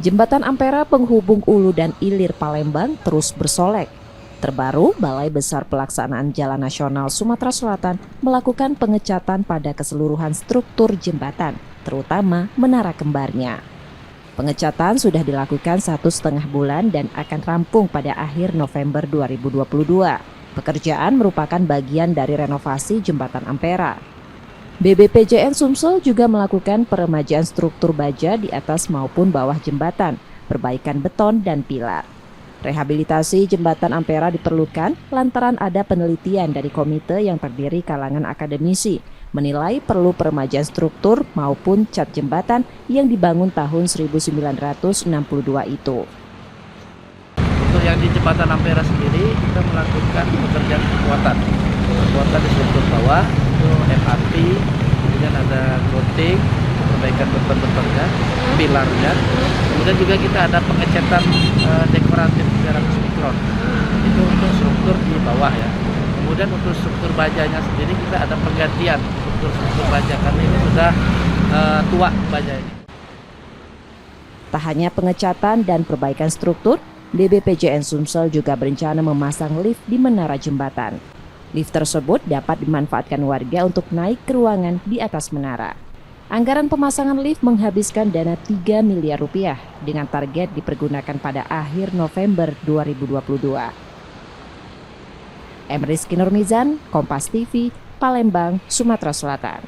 Jembatan Ampera penghubung Ulu dan Ilir Palembang terus bersolek. Terbaru, Balai Besar Pelaksanaan Jalan Nasional Sumatera Selatan melakukan pengecatan pada keseluruhan struktur jembatan, terutama menara kembarnya. Pengecatan sudah dilakukan 1,5 bulan dan akan rampung pada akhir November 2022. Pekerjaan merupakan bagian dari renovasi Jembatan Ampera. BBPJN Sumsel juga melakukan peremajaan struktur baja di atas maupun bawah jembatan, perbaikan beton dan pilar. Rehabilitasi Jembatan Ampera diperlukan lantaran ada penelitian dari komite yang terdiri kalangan akademisi menilai perlu peremajaan struktur maupun cat jembatan yang dibangun tahun 1962 itu. Untuk yang di Jembatan Ampera sendiri, kita melakukan pekerjaan kekuatan di struktur bawah, itu MRT, kemudian ada coating, perbaikan beton-betonnya, pilarnya, kemudian juga kita ada pengecatan dekoratif 300 mikron, itu untuk struktur di bawah ya. Kemudian untuk struktur bajanya sendiri kita ada penggantian struktur baja karena ini sudah tua baja ini. Tak hanya pengecatan dan perbaikan struktur, BBPJN Sumsel juga berencana memasang lift di menara jembatan. Lift tersebut dapat dimanfaatkan warga untuk naik ke ruangan di atas menara. Anggaran pemasangan lift menghabiskan dana 3 miliar rupiah dengan target dipergunakan pada akhir November 2022. Rizky Nurmizan, Kompas TV, Palembang, Sumatera Selatan.